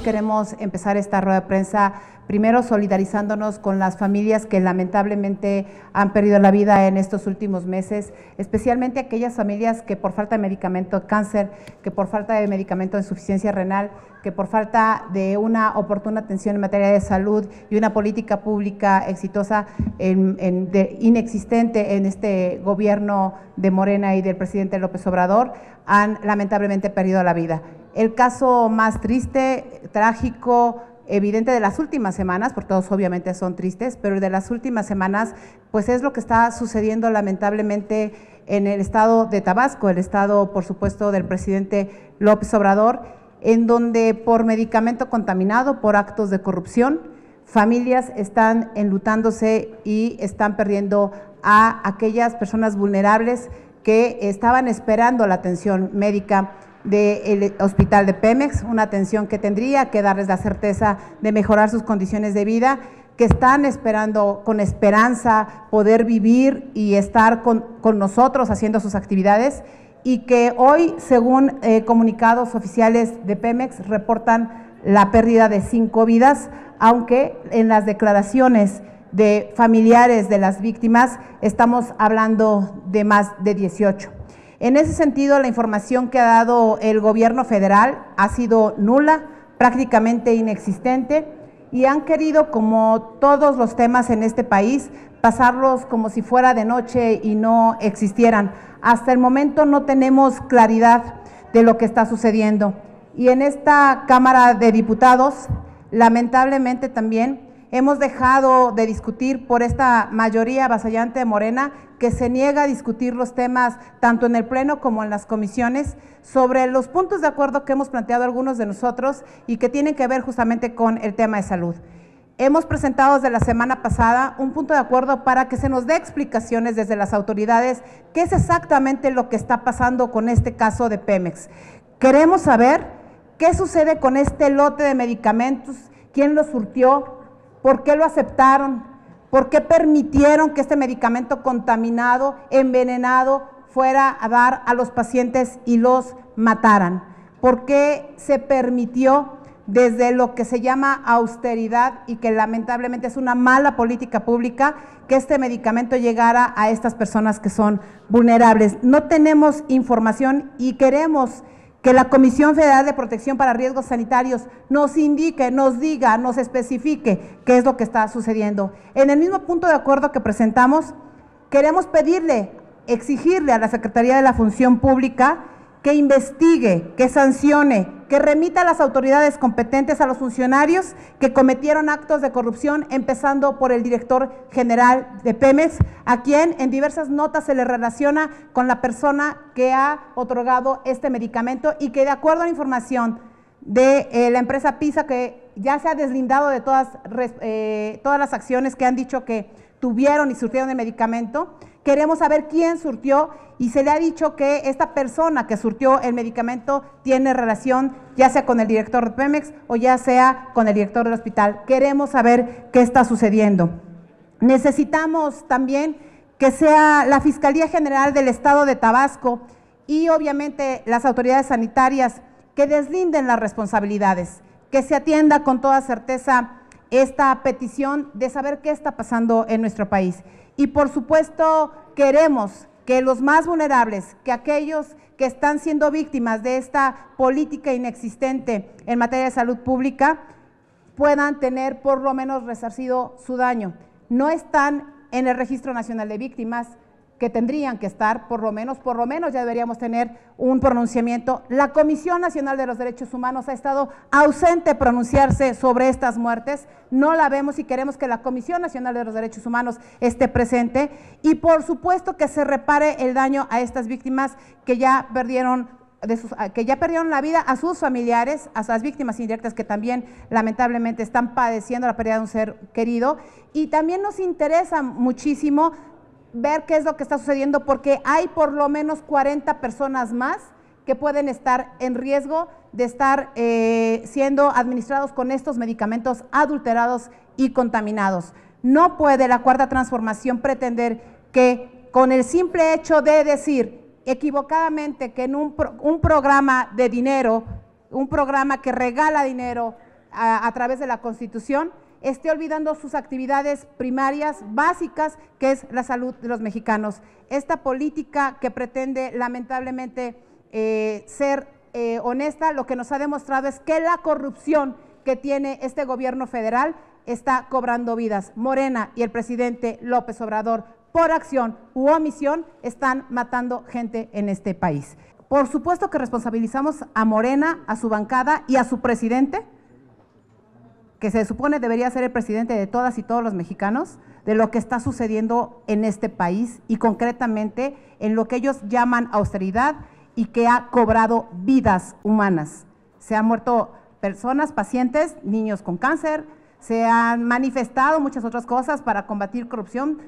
queremos empezar esta rueda de prensa primero solidarizándonos con las familias que lamentablemente han perdido la vida en estos últimos meses, especialmente aquellas familias que por falta de medicamento de cáncer, que por falta de medicamento de insuficiencia renal, que por falta de una oportuna atención en materia de salud y una política pública exitosa inexistente en este gobierno de Morena y del presidente López Obrador, han lamentablemente perdido la vida. El caso más triste, trágico, evidente de las últimas semanas, porque todos obviamente son tristes, pero de las últimas semanas, pues es lo que está sucediendo lamentablemente en el estado de Tabasco, el estado, por supuesto, del presidente López Obrador, en donde por medicamento contaminado, por actos de corrupción, familias están enlutándose y están perdiendo a aquellas personas vulnerables que estaban esperando la atención médica del hospital de Pemex, una atención que tendría que darles la certeza de mejorar sus condiciones de vida, que están esperando con esperanza poder vivir y estar con nosotros haciendo sus actividades, y que hoy, según comunicados oficiales de Pemex, reportan la pérdida de 5 vidas, aunque en las declaraciones de familiares de las víctimas estamos hablando de más de 18. En ese sentido, la información que ha dado el gobierno federal ha sido nula, prácticamente inexistente, y han querido, como todos los temas en este país, pasarlos como si fuera de noche y no existieran. Hasta el momento no tenemos claridad de lo que está sucediendo. Y en esta Cámara de Diputados, lamentablemente también, hemos dejado de discutir por esta mayoría avasallante de Morena, que se niega a discutir los temas tanto en el Pleno como en las comisiones, sobre los puntos de acuerdo que hemos planteado algunos de nosotros y que tienen que ver justamente con el tema de salud. Hemos presentado desde la semana pasada un punto de acuerdo para que se nos dé explicaciones desde las autoridades qué es exactamente lo que está pasando con este caso de Pemex. Queremos saber qué sucede con este lote de medicamentos, quién lo surtió, por qué lo aceptaron, por qué permitieron que este medicamento contaminado, envenenado, fuera a dar a los pacientes y los mataran, por qué se permitió desde lo que se llama austeridad y que lamentablemente es una mala política pública, que este medicamento llegara a estas personas que son vulnerables. No tenemos información y queremos que la Comisión Federal de Protección para Riesgos Sanitarios nos indique, nos diga, nos especifique qué es lo que está sucediendo. En el mismo punto de acuerdo que presentamos, queremos pedirle, exigirle a la Secretaría de la Función Pública que investigue, que sancione, que remita a las autoridades competentes a los funcionarios que cometieron actos de corrupción, empezando por el director general de Pemex, a quien en diversas notas se le relaciona con la persona que ha otorgado este medicamento y que, de acuerdo a la información de la empresa PISA, que ya se ha deslindado de todas las acciones que han dicho que tuvieron y surtieron el medicamento, queremos saber quién surtió, y se le ha dicho que esta persona que surtió el medicamento tiene relación ya sea con el director de Pemex o ya sea con el director del hospital. Queremos saber qué está sucediendo. Necesitamos también que sea la Fiscalía General del Estado de Tabasco y obviamente las autoridades sanitarias que deslinden las responsabilidades, que se atienda con toda certeza esta petición de saber qué está pasando en nuestro país. Y por supuesto queremos que los más vulnerables, que aquellos que están siendo víctimas de esta política inexistente en materia de salud pública, puedan tener por lo menos resarcido su daño. No están en el Registro Nacional de Víctimas, que tendrían que estar, por lo menos ya deberíamos tener un pronunciamiento. La Comisión Nacional de los Derechos Humanos ha estado ausente de pronunciarse sobre estas muertes, no la vemos y queremos que la Comisión Nacional de los Derechos Humanos esté presente y por supuesto que se repare el daño a estas víctimas que ya perdieron la vida, a sus familiares, a las víctimas indirectas que también lamentablemente están padeciendo la pérdida de un ser querido. Y también nos interesa muchísimo ver qué es lo que está sucediendo, porque hay por lo menos 40 personas más que pueden estar en riesgo de estar siendo administrados con estos medicamentos adulterados y contaminados. No puede la Cuarta Transformación pretender que con el simple hecho de decir equivocadamente que en un programa de dinero, un programa que regala dinero a través de la Constitución, esté olvidando sus actividades primarias, básicas, que es la salud de los mexicanos. Esta política que pretende lamentablemente ser honesta, lo que nos ha demostrado es que la corrupción que tiene este gobierno federal está cobrando vidas. Morena y el presidente López Obrador, por acción u omisión, están matando gente en este país. Por supuesto que responsabilizamos a Morena, a su bancada y a su presidente, que se supone debería ser el presidente de todas y todos los mexicanos, de lo que está sucediendo en este país y concretamente en lo que ellos llaman austeridad y que ha cobrado vidas humanas. Se han muerto personas, pacientes, niños con cáncer, se han manifestado muchas otras cosas para combatir corrupción.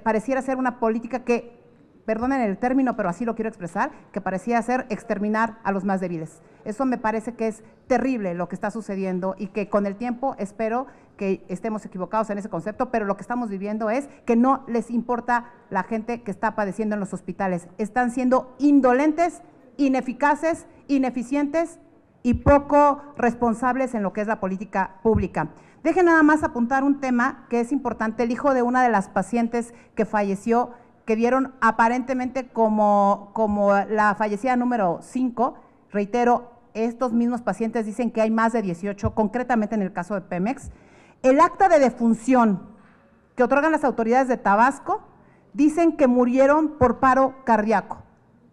Pareciera ser una política que, perdonen el término, pero así lo quiero expresar, que parecía ser exterminar a los más débiles. Eso me parece que es terrible lo que está sucediendo y que con el tiempo espero que estemos equivocados en ese concepto, pero lo que estamos viviendo es que no les importa la gente que está padeciendo en los hospitales. Están siendo indolentes, ineficaces, ineficientes y poco responsables en lo que es la política pública. Dejen nada más apuntar un tema que es importante. El hijo de una de las pacientes que falleció, que dieron aparentemente como la fallecida número 5, reitero, estos mismos pacientes dicen que hay más de 18, concretamente en el caso de Pemex. El acta de defunción que otorgan las autoridades de Tabasco dicen que murieron por paro cardíaco.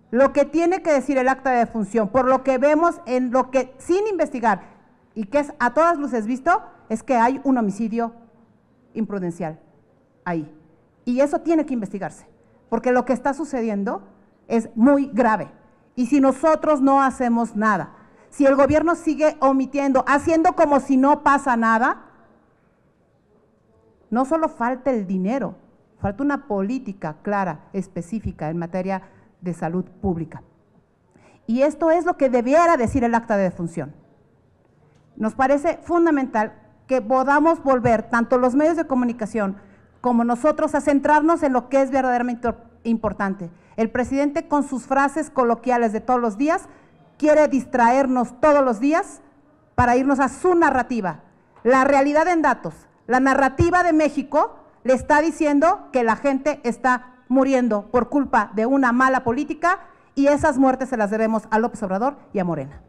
Lo que tiene que decir el acta de defunción, por lo que vemos en lo que, sin investigar, y que es a todas luces visto, es que hay un homicidio imprudencial ahí. Y eso tiene que investigarse, porque lo que está sucediendo es muy grave. Y si nosotros no hacemos nada, si el gobierno sigue omitiendo, haciendo como si no pasa nada, no solo falta el dinero, falta una política clara, específica en materia de salud pública. Y esto es lo que debiera decir el acta de defunción. Nos parece fundamental que podamos volver, tanto los medios de comunicación como nosotros, a centrarnos en lo que es verdaderamente importante. El presidente, con sus frases coloquiales de todos los días, quiere distraernos todos los días para irnos a su narrativa. La realidad en datos, la narrativa de México le está diciendo que la gente está muriendo por culpa de una mala política y esas muertes se las debemos a López Obrador y a Morena.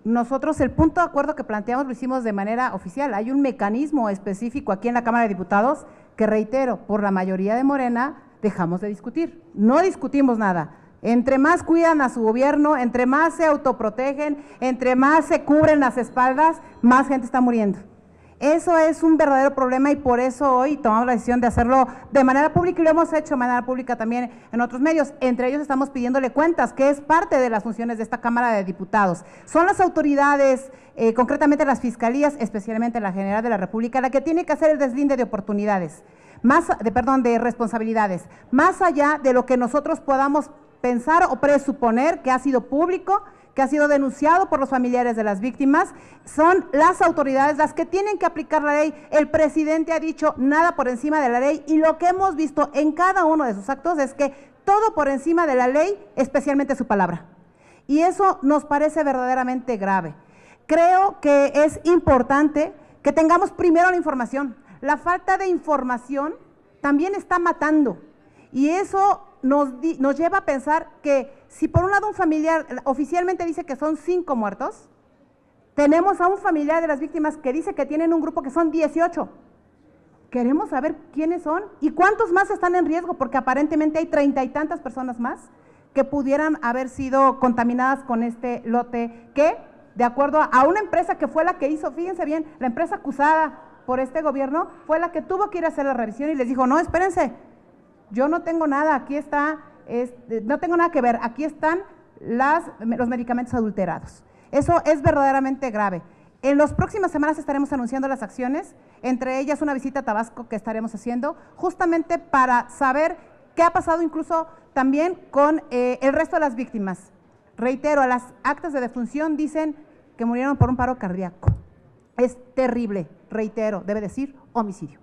Nosotros el punto de acuerdo que planteamos lo hicimos de manera oficial. Hay un mecanismo específico aquí en la Cámara de Diputados que, reitero, por la mayoría de Morena dejamos de discutir. No discutimos nada. Entre más cuidan a su gobierno, entre más se autoprotegen, entre más se cubren las espaldas, más gente está muriendo. Eso es un verdadero problema y por eso hoy tomamos la decisión de hacerlo de manera pública y lo hemos hecho de manera pública también en otros medios. Entre ellos estamos pidiéndole cuentas, que es parte de las funciones de esta Cámara de Diputados. Son las autoridades, concretamente las fiscalías, especialmente la General de la República, la que tiene que hacer el deslinde de oportunidades, de responsabilidades, más allá de lo que nosotros podamos pensar o presuponer que ha sido público, que ha sido denunciado por los familiares de las víctimas. Son las autoridades las que tienen que aplicar la ley. El presidente ha dicho nada por encima de la ley y lo que hemos visto en cada uno de sus actos es que todo por encima de la ley, especialmente su palabra. Y eso nos parece verdaderamente grave. Creo que es importante que tengamos primero la información. La falta de información también está matando y eso nos lleva a pensar que si por un lado un familiar oficialmente dice que son 5 muertos, tenemos a un familiar de las víctimas que dice que tienen un grupo que son 18. Queremos saber quiénes son y cuántos más están en riesgo, porque aparentemente hay 30 y tantas personas más que pudieran haber sido contaminadas con este lote que, de acuerdo a una empresa que fue la que hizo, fíjense bien, la empresa acusada por este gobierno fue la que tuvo que ir a hacer la revisión y les dijo, no, espérense, yo no tengo nada, aquí está, no tengo nada que ver, aquí están los medicamentos adulterados. Eso es verdaderamente grave. En las próximas semanas estaremos anunciando las acciones, entre ellas una visita a Tabasco que estaremos haciendo, justamente para saber qué ha pasado incluso también con el resto de las víctimas. Reitero, las actas de defunción dicen que murieron por un paro cardíaco. Es terrible, reitero, debe decir homicidio.